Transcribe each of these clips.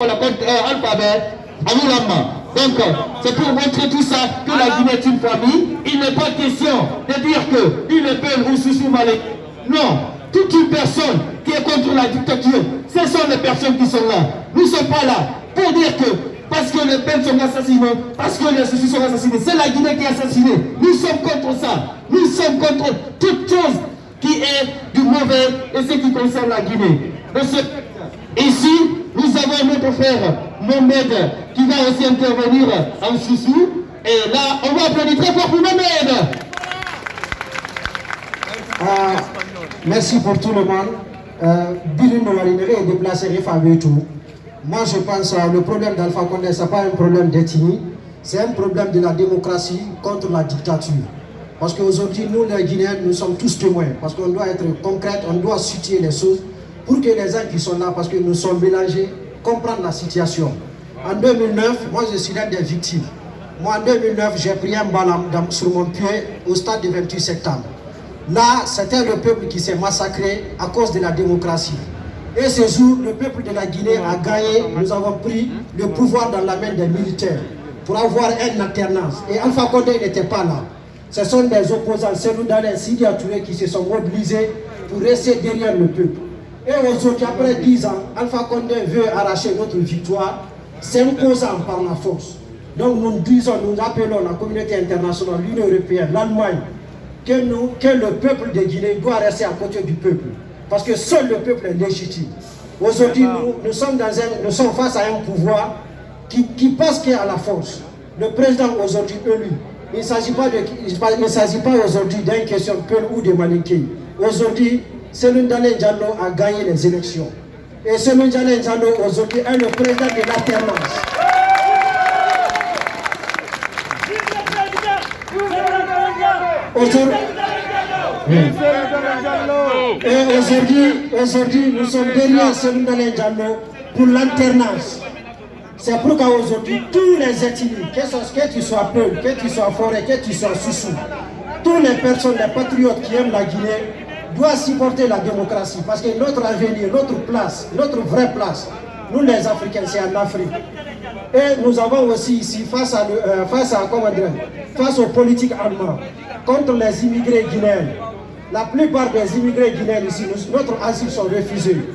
Alphabet, donc, c'est pour montrer tout ça que la Guinée est une famille. Il n'est pas question de dire qu'il est peuple ou Soussou Malek. Non, toute une personne qui est contre la dictature, ce sont les personnes qui sont là. Nous ne sommes pas là pour dire que parce que les peuples sont assassinés, parce que les Soussous sont assassinés, c'est la Guinée qui est assassinée. Nous sommes contre ça. Nous sommes contre toute chose qui est du mauvais et ce qui concerne la Guinée. Ici, nous avons notre frère Mohamed qui va aussi intervenir en Soussou. Et là, on va applaudir très fort pour Mohamed. Merci pour tout le monde. Birin Noalinere est déplacé et tout. Moi, je pense que le problème d'Alpha Condé, ce n'est pas un problème d'ethnie, c'est un problème de la démocratie contre la dictature. Parce qu'aujourd'hui, nous, les Guinéens, nous sommes tous témoins. Parce qu'on doit être concret, on doit situer les choses pour que les gens qui sont là, parce que nous sommes mélangés, comprennent la situation. En 2009, moi, je suis l'un des victimes. Moi, en 2009, j'ai pris un ballon sur mon pied au stade du 28 septembre. Là, c'était le peuple qui s'est massacré à cause de la démocratie. Et ce jour, le peuple de la Guinée a gagné. Nous avons pris le pouvoir dans la main des militaires pour avoir une alternance. Et Alpha Condé n'était pas là. Ce sont des opposants, Selou Dalé et Sidi Touré qui se sont mobilisés pour rester derrière le peuple. Et aujourd'hui, après 10 ans, Alpha Condé veut arracher notre victoire, s'imposant par la force. Donc nous disons, nous appelons la communauté internationale, l'Union européenne, l'Allemagne, que le peuple de Guinée doit rester à côté du peuple. Parce que seul le peuple est légitime. Aujourd'hui, nous sommes face à un pouvoir qui pense qu'à la force. Le président aujourd'hui élu, il ne s'agit pas aujourd'hui d'une question de peuple ou de malinqué. Aujourd'hui, Selou Dalé Diallo a gagné les élections. Et Selou Dalé Diallo aujourd'hui est le président de l'alternance. Aujourd'hui, nous sommes derrière Selou Dalé Diallo pour l'alternance. C'est pourquoi aujourd'hui, tous les ethnies, que tu sois peuple, que tu sois forêt, que tu sois Soussou, toutes les personnes, les patriotes qui aiment la Guinée, doivent supporter la démocratie. Parce que notre avenir, notre place, notre vraie place, nous les Africains, c'est en Afrique. Et nous avons aussi ici, face aux politiques allemands, contre les immigrés guinéens. La plupart des immigrés guinéens ici, notre asile sont refusés.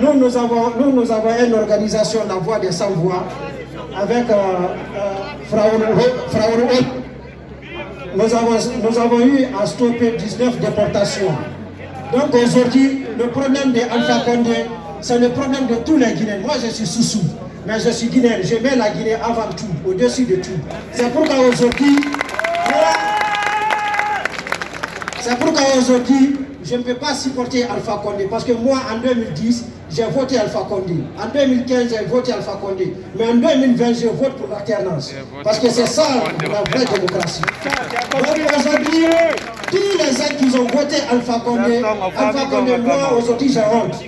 Nous avons une organisation, la Voix des Sans-Voix, avec Fraunhofer. Nous avons eu à stopper 19 déportations. Donc aujourd'hui, le problème de Alpha Condé, c'est le problème de tous les Guinéens. Moi, je suis Soussou, mais je suis Guinéen. Je mets la Guinée avant tout, au-dessus de tout. C'est pourquoi aujourd'hui, je ne peux pas supporter Alpha Condé. Parce que moi, en 2010, j'ai voté Alpha Condé. En 2015, j'ai voté Alpha Condé. Mais en 2020, je vote pour l'alternance. Parce que c'est ça la vraie démocratie. Donc aujourd'hui, tous les gens qui ont voté Alpha Condé, moi aujourd'hui j'ai honte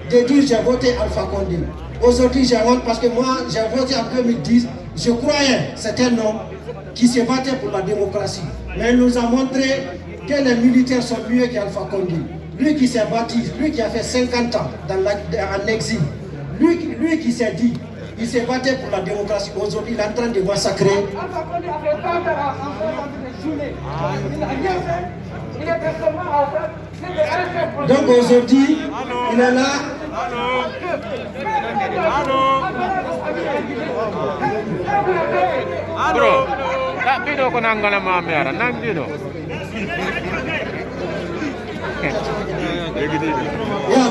de dire j'ai voté Alpha Condé. Aujourd'hui j'ai honte parce que moi j'ai voté en 2010, je croyais c'était un homme qui se battait pour la démocratie. Mais il nous a montré que les militaires sont mieux qu'Alpha Condé. Lui qui s'est battu, lui qui a fait 50 ans en exil, lui qui s'est dit, il s'est battu pour la démocratie. Aujourd'hui, il est en train de massacrer. Alpha Condé a fait 30 ans il n'a rien fait. Il était seulement en fait. Donc aujourd'hui, il est là. Allô.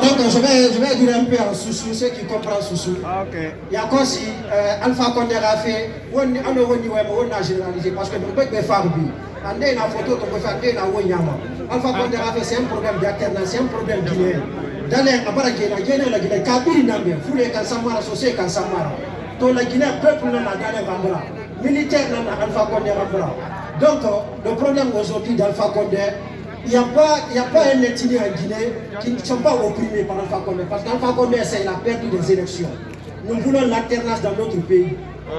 Donc je vais dire un peu en Soussou, ceux qui comprennent Soussou. Il y a quoi si Alpha Condé a fait, on a généralisé parce que nous ne pouvons pas faire lui. On a une photo, on peut faire Alpha Condé a fait, c'est un problème d'alternance, c'est un problème guinéen. Dans les Guinée, la Guinée, Kabiri Nambe, Foulé Kansamara, Sosé Kansamara. Donc la Guinée, peuple n'a pas Vambra. Militaire n'a Alpha Condé Vambra. Donc le problème aujourd'hui d'Alpha Condé, il n'y a pas un ethnie en Guinée qui ne sont pas opprimés par Alpha Condé. Parce qu'Alpha Condé, il a perdu des élections. Nous voulons l'alternance dans notre pays.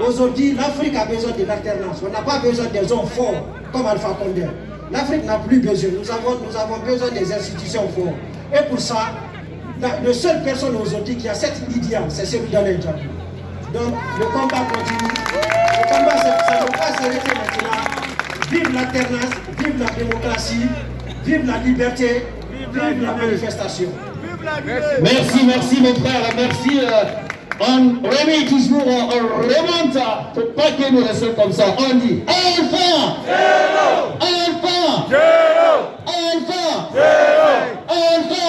Aujourd'hui, l'Afrique a besoin de l'alternance. On n'a pas besoin des hommes forts comme Alpha Condé. L'Afrique n'a plus besoin. Nous avons besoin des institutions fortes. Et pour ça, la seule personne aujourd'hui qui a cette idéal, c'est Selou Dalé Diallo. Donc le combat continue. Le combat, ça ne va pas s'arrêter maintenant. Vive l'alternance, vive la démocratie, vive la liberté, vive la manifestation. Merci, merci mon frère, merci. On remet toujours, on remonte. Faut pas que nous restions comme ça. On dit Alpha, Alpha, Alpha, Alpha,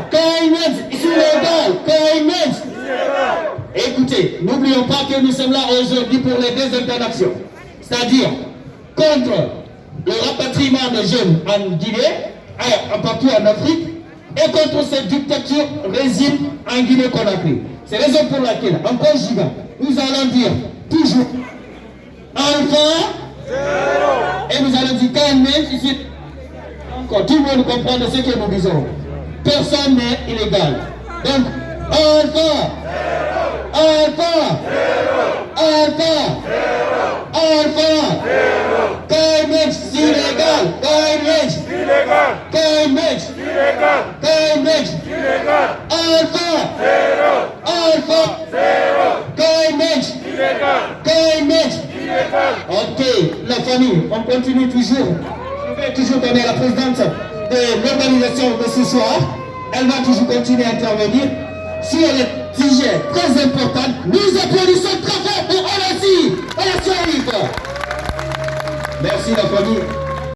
KMS, KMS. Écoutez, n'oublions pas que nous sommes là aujourd'hui pour les deux internations. C'est-à-dire contre le rapatriement des jeunes en Guinée, partout en Afrique, et contre cette dictature régime en Guinée-Conakry. C'est la raison pour laquelle, en conjuguant, nous allons dire toujours Alpha, et nous allons dire KMS ici. Quand tout le monde comprend de ce que nous disons, personne n'est illégal. Donc, Alpha, Alpha, Alpha, Alpha, KMS illégal, KMS illégal, KMS illégal, KMS illégal, Alpha, Alpha, KMS illégal, KMS illégal. Ok, la famille, on continue toujours. Je vais toujours donner la présidente de l'organisation de ce soir. Elle va toujours continuer à intervenir sur les sujets très importants. Nous applaudissons très fort pour Olassi. Merci la famille.